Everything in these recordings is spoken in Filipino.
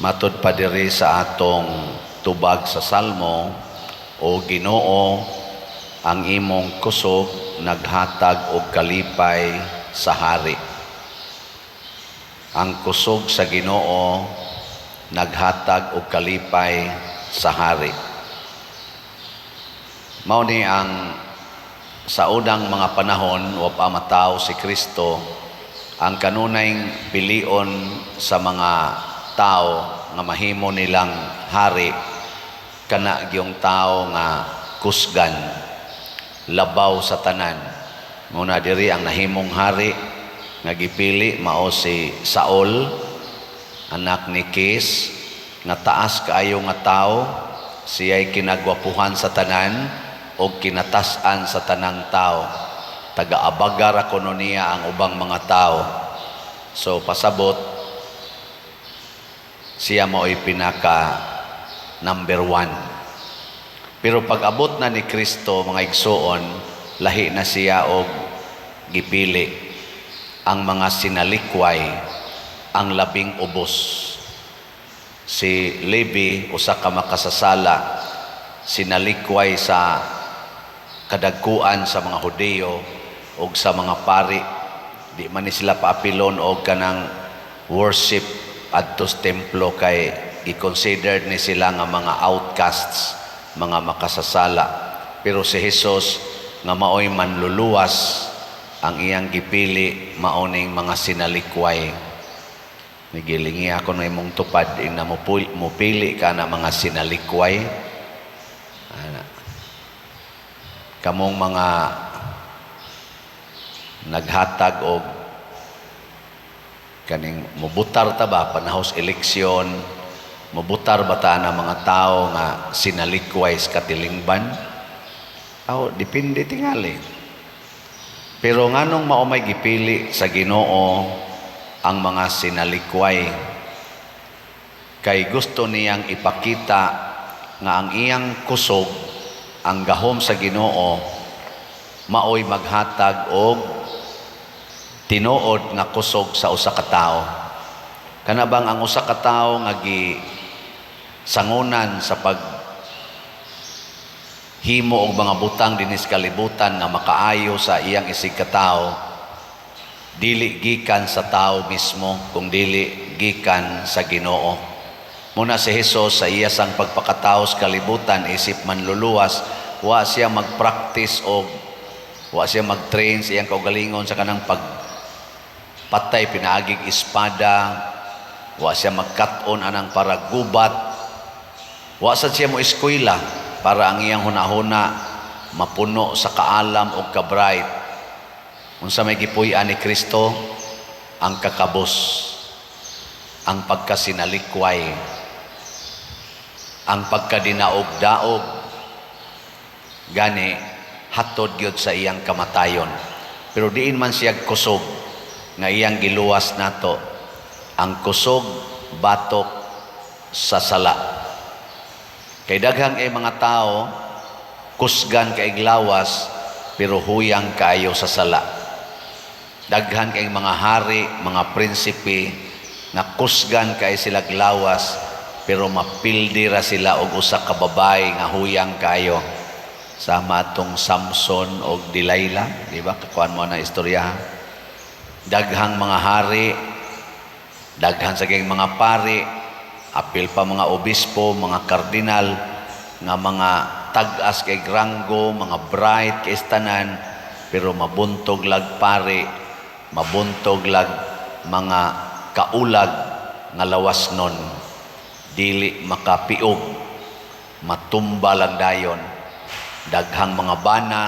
Matod pa diri sa atong tubag sa Salmo, o Ginoo, ang imong kusog naghatag og kalipay sa hari. Ang kusog sa Ginoo naghatag og kalipay sa hari. Mao ni ang sa unang mga panahon wa pa mataw si Kristo, ang kanunayng pilion sa mga tao nga mahimo nilang hari kana gyung tao nga kusgan, labaw sa tanan. Muna diri ang nahimong hari nga gipili mao si Saul, anak ni Kis, nga taas kaayo nga tao, siya'y kinagwapuhan sa tanan o kinatasan sa tanang tao. Taga-abagar ako niya ang ubang mga tao. So pasabot siya mao'y pinaka number 1. Pero pag abot na ni Kristo, mga igsoon, lahi na siya og gipili ang mga sinalikway, ang labing ubos. Si Levi, usa ka makasasala, sinalikway sa kadagkuan sa mga Hudiyo o sa mga pari. Di man ni sila paapilon o kanang worship adtos templo, kay i-considered ni sila nga mga outcasts, mga makasasala. Pero si Jesus nga maoy manluluwas, ang iyang gipili maoning mga sinalikway. Nigilingi ako na imong tupad na mupili ka na mga sinalikway. Kamong mga naghatag og kaning mubutar ta ba panahos eleksyon, mubutar ba ta na mga tao nga sinalikway sa katilingban? Depende tingali. Pero nganong maumay gipili sa Ginoo ang mga sinalikway? Kay gusto niyang ipakita nga ang iyang kusog, ang gahom sa Ginoo, maoy maghatag og tinuod nga kusog sa usa ka tawo. Kana bang ang usa ka tawo nga sangunan sa paghimo og mga butang dinis kalibutan nga makaayo sa iyang isig ka tawo, dili gikan sa tawo mismo, kung dili gikan sa Ginoo. Muna si Jesus sa iya sang pagpakatawo sa kalibutan, isip manluluwas, wa siya mag-practice o wa siya mag-train sa iyang kaugalingon sa kanang patay pinaagig espada, wa siya magkat-on anang para gubat, wa sad siya mo eskwela para ang iyang hunahuna mapuno sa kaalam o kabright. Unsa may gipuy-an ni Kristo? Ang kakabos, ang pagkasinalikway, ang pagkadinaog-daog, gani hatod gyud sa iyang kamatayon. Pero diin man siya kusog nga iyang giluwas nato, ang kusog batok sa sala. Kay daghang mga tao kusgan kay glawas pero huyang kaayo sa sala. Daghan kay mga hari, mga prinsipe nga kusgan kay sila glawas pero mapildi ra sila og usa ka babae nga huyang kaayo. Sama atong Samson og Delilah, di ba? Kakuan mo na istorya. Daghang mga hari, daghan sa mga pari, apil pa mga obispo, mga kardinal, nga mga tag-as kay granggo, mga bright kay istanan, pero mabuntog lag pari, mabuntog lag mga kaulag nga lawas nun, dili makapiog, matumba lang dayon. Daghang mga bana,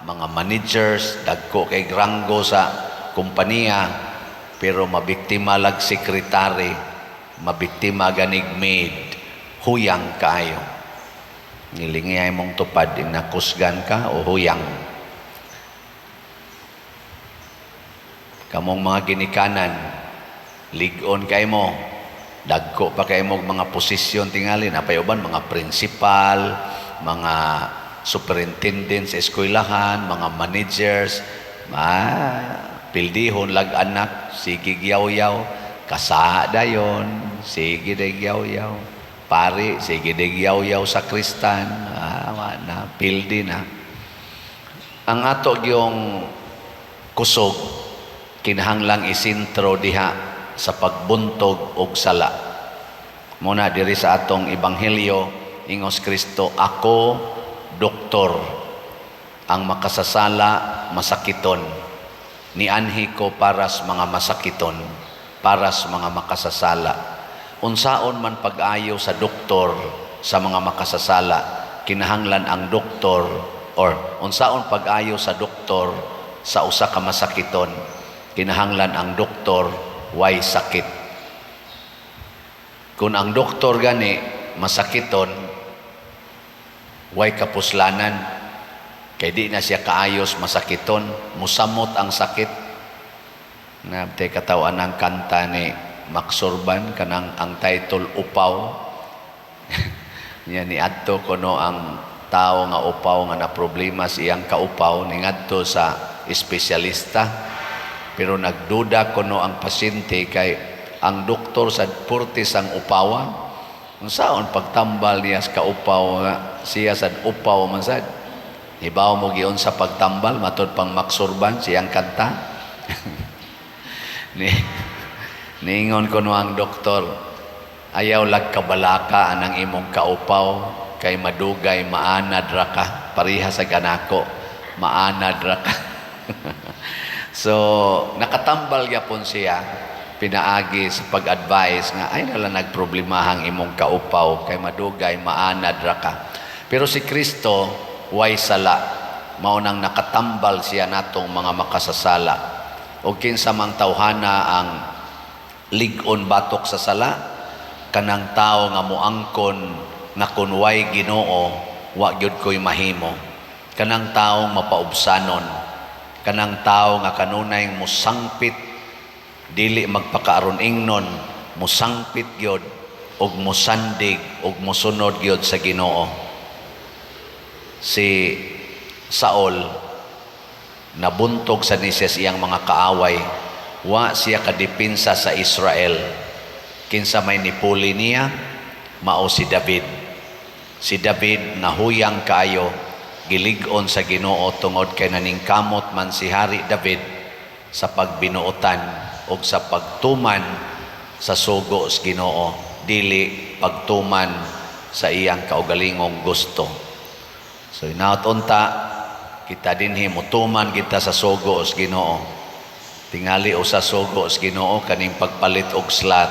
mga managers, dagko kay granggo sa kumpanya, pero mabiktima lag sekretary, mabiktima ganig maid, huyang kaayo. Nilingay mong tupad din na kusgan ka o huyang. Kamong mga ginikanan, ligon kay mo, dagko pa kay mo mga posisyon tingali, napayuban mga principal, mga superintendent sa eskwelahan, mga managers, pildihon lag anak, sige yaw-yaw, kasada yon, sige degyaw-yaw. Pari, sige degyaw-yaw sa Kristan. Na, pildi na. Ang ato yung kusog, kinahanglang isintro diha sa pagbuntog og sala. Muna diri sa atong ebanghelyo, ingos Kristo, ako, doktor, ang makasasala, masakiton. Nianhi ko para sa mga masakiton, para sa mga makasasala. Unsaon man pag-ayo sa doktor sa mga makasasala, kinahanglan ang doktor, or unsaon pag-ayo sa doktor sa usa ka masakiton, kinahanglan ang doktor way sakit. Kung ang doktor gani masakiton, way kapuslanan, kay di na siya kaayos masakiton, musamot ang sakit. Nabte katawan ng kanta ni Max Sorban, kanang ang title Upaw. Niya ni adto kuno ang tao nga upaw nga na problema siyang kaupaw, ni ngadto sa espesyalista. Pero nagduda kuno ang pasyente kay ang doktor sa purtis ang upawan. Unsaon pagtambal niya sa kaupaw nga siya sa upaw man sad. Hibaw mo giyon sa pagtambal matud pang Max Sorban siyang kanta. Niingon kuno ang doktor, ayaw lag kabalaka anang imong kaupaw kay madugay maanad ra ka, pariha sa ganako, maanad ra ka. So nakatambal gyapon siya, pinaagi sa pag-advise nga ay nala nagproblemahang imong kaupaw kay madugay maanad ra ka. Pero si Kristo way sala, mao nang nakatambal siya natong mga makasasala. O kinsa mang tawhana ang lig-on batok sa sala, kanang tao nga moangkon na kunway Ginoo, wa gyud ko'y mahimo. Kanang taong mapaubsanon, kanang tao nga kanunay musangpit, dili magpakaaron ingnon, musangpit gyud og musandig og musunod gyud sa Ginoo. Si Saul nabuntog sa niya iyang mga kaaway, wa siya kadipinsa sa Israel. Kinsa may nipuli niya, mao si David. Si David nahuyang kayo, gilig-on sa Ginoo tungod kay naningkamot man si Hari David sa pagbinuotan o sa pagtuman sa sugo sa Ginoo, dili pagtuman sa iyang kaugalingong gusto. So inaot-unta, kita dinhi mutuman kita sa sugo sa Ginoo. Tingali o sa sugo sa Ginoo kaning pagpalit og slat.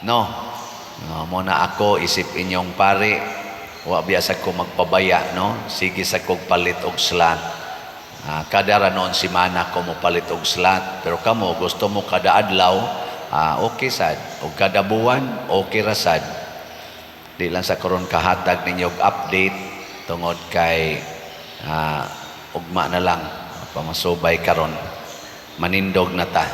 No, muna ako isip inyong pare, wa biasa ko magpabaya, no? Sige sa kog palit og slat. Kada ra noon simana ko mo palit og slat, pero kamo gusto mo kada adlaw, okay sad. O kada buwan, okay ra sad. Di lang sa karon kahatag ninyo og update tungod kay ugma na lang pamasubay karon. Manindog na ta.